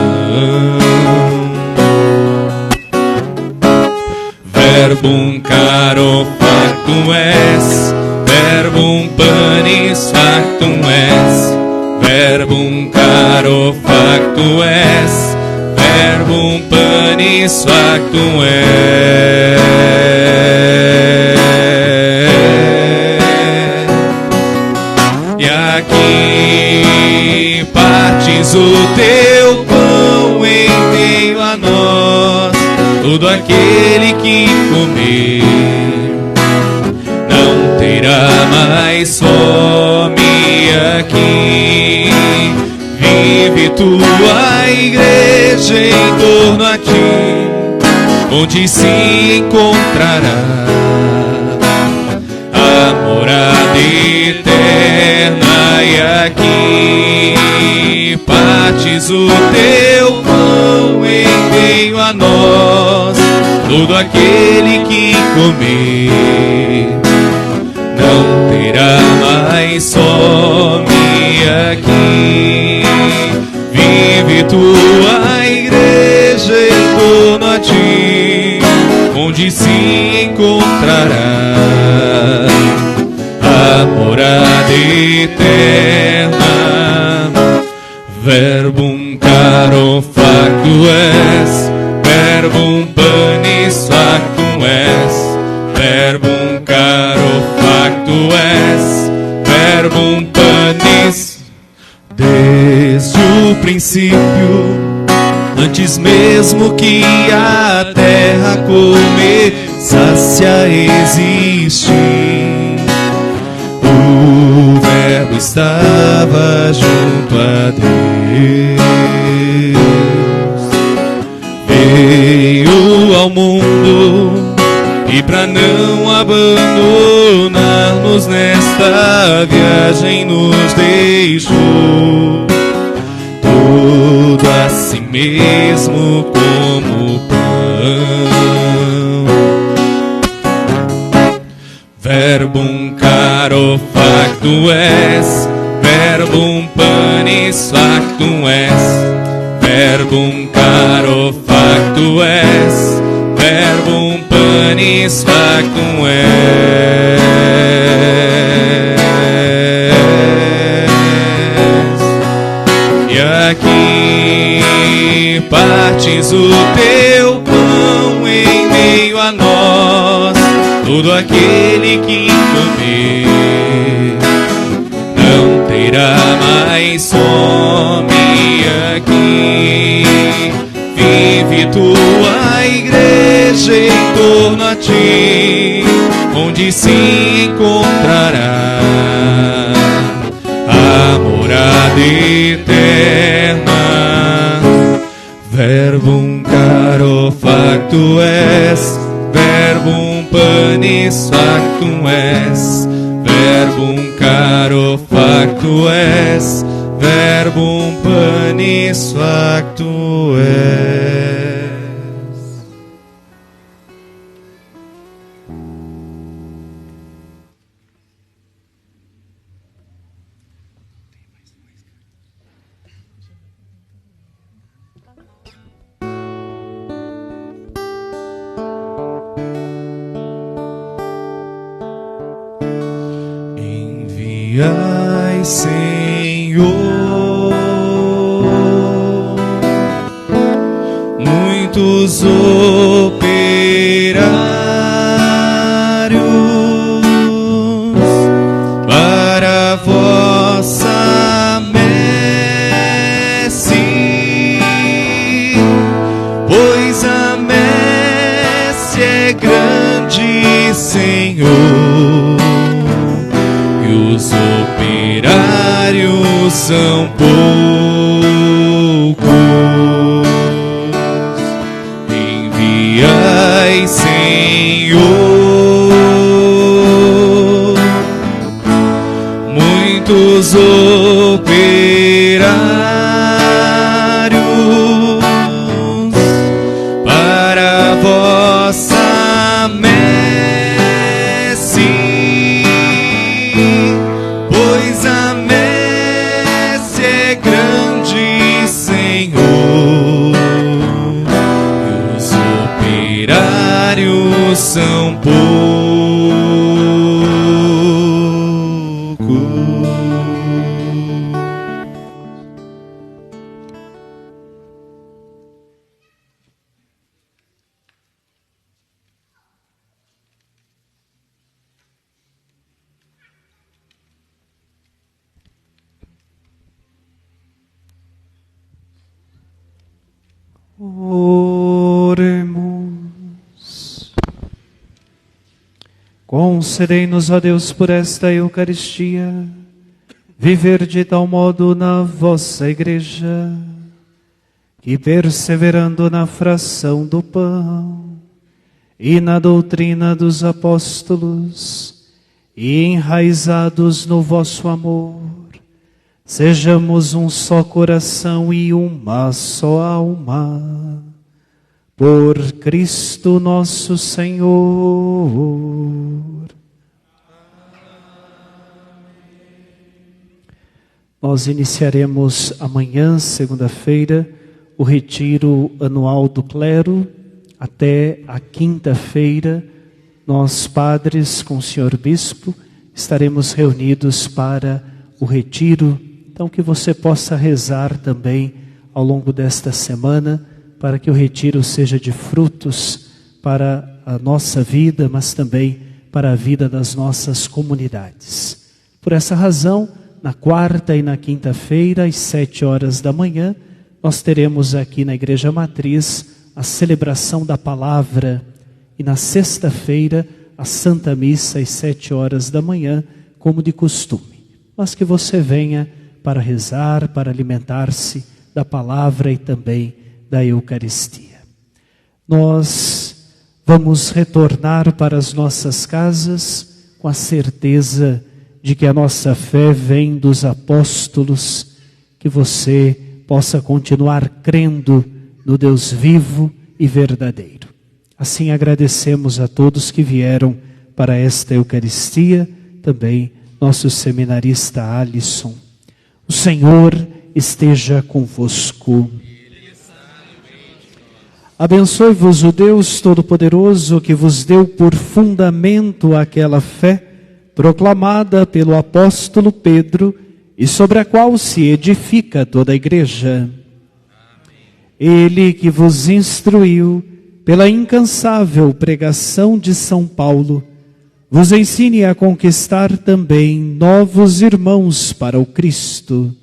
Verbum caro factum es, verbum panis factum es, verbum caro factum es, verbum panis factum es. E aqui partes o teu pão em meio a nós. todo aquele que comer não terá mais fome aqui. Vive tua igreja em torno a ti, onde se encontrará a morada eterna. E aqui partes o teu pão em meio a nós, todo aquele que comer não terá mais fome aqui. Vive tua igreja em torno a ti, onde se encontrará a morada eterna. Verbum caro factum es, verbum panis factum es, verbum caro factum es, verbum panis. Desde o princípio, antes mesmo que a terra começasse a existir, o Verbo estava junto a Deus. Veio ao mundo e para não abandonar-nos nesta viagem nos deixou tudo a si mesmo como pão. Verbum caro factum es, verbum panis factum es, verbum caro factum es, verbum panis factum es. E aqui partes o teu pão em meio a nós, todo aquele que comer não terá mais fome aqui. Vive tua igreja em torno a ti, onde se encontrará a morada eterna. Verbum caro factum es, verbum panis factum es, verbum caro factum es, verbum panis factum es. Enviai, Senhor, muitos operários para a vossa messe, pois a messe é grande, Senhor, e os operários são poucos. Enviai, Senhor, muitos operários para a vossa messe, pois a messe é grande, Senhor, e os operários são poucos. Oremos. Concedei-nos, ó Deus, por esta Eucaristia, viver de tal modo na vossa Igreja, que perseverando na fração do pão e na doutrina dos apóstolos, e enraizados no vosso amor, sejamos um só coração e uma só alma. Por Cristo nosso Senhor. Nós iniciaremos amanhã, segunda-feira, o retiro anual do clero. Até a quinta-feira, nós, padres, com o senhor bispo, estaremos reunidos para o retiro. Então, que você possa rezar também ao longo desta semana, para que o retiro seja de frutos para a nossa vida, mas também para a vida das nossas comunidades. Por essa razão, na quarta e na quinta-feira, às 7 horas da manhã, nós teremos aqui na Igreja Matriz a celebração da Palavra, e na sexta-feira, a Santa Missa, às 7 horas da manhã, como de costume. Mas que você venha para rezar, para alimentar-se da Palavra e também da Eucaristia. Nós vamos retornar para as nossas casas com a certeza de que a nossa fé vem dos apóstolos, que você possa continuar crendo no Deus vivo e verdadeiro. Assim agradecemos a todos que vieram para esta Eucaristia, também nosso seminarista Alisson. O Senhor esteja convosco. Abençoe-vos o Deus Todo-Poderoso, que vos deu por fundamento aquela fé proclamada pelo apóstolo Pedro e sobre a qual se edifica toda a Igreja. Ele que vos instruiu pela incansável pregação de São Paulo, vos ensine a conquistar também novos irmãos para o Cristo.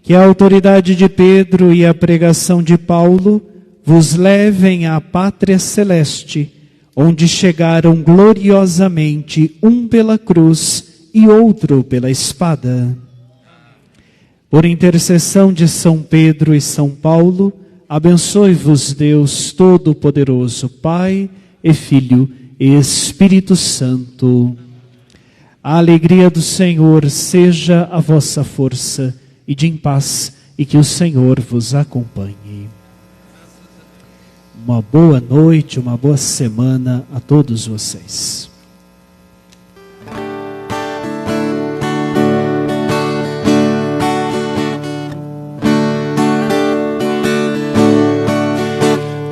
Que a autoridade de Pedro e a pregação de Paulo vos levem à pátria celeste, onde chegaram gloriosamente um pela cruz e outro pela espada. Por intercessão de São Pedro e São Paulo, abençoe-vos Deus Todo-Poderoso, Pai e Filho e Espírito Santo. A alegria do Senhor seja a vossa força, e de em paz, e que o Senhor vos acompanhe. Uma boa noite, uma boa semana a todos vocês.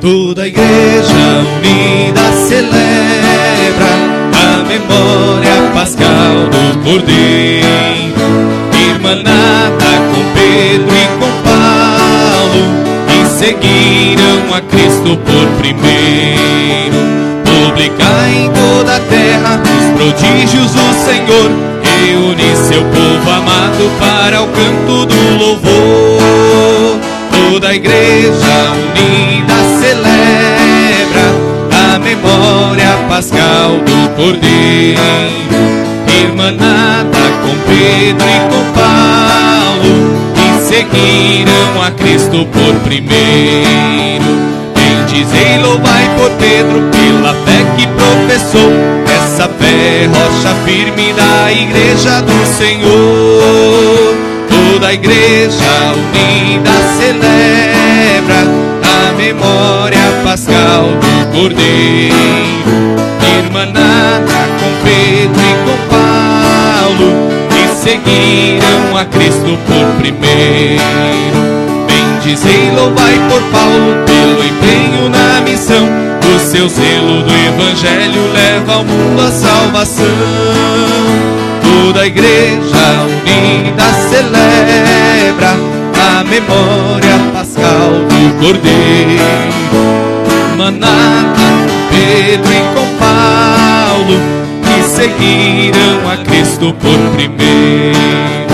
Toda a Igreja unida celebra a memória pascal do Cordeiro, irmanada com Pedro e com Paulo, seguiram a Cristo por primeiro. Publicar em toda a terra os prodígios do Senhor, reúne seu povo amado para o canto do louvor. Toda a Igreja unida celebra a memória pascal do Cordeiro, irmanada com Pedro e com Paulo, seguiram a Cristo por primeiro. Bendizei, louvai por Pedro pela fé que professou, essa fé rocha firme da Igreja do Senhor. Toda a Igreja unida celebra a memória pascal do Cordeiro, irmanada com Pedro e com Paulo, seguiram a Cristo por primeiro. Bendizei, louvai por Paulo pelo empenho na missão, o seu zelo do Evangelho leva ao mundo a salvação. Toda a Igreja unida celebra a memória pascal do Cordeiro, manada com Pedro e com Paulo, seguiram a Cristo por primeiro.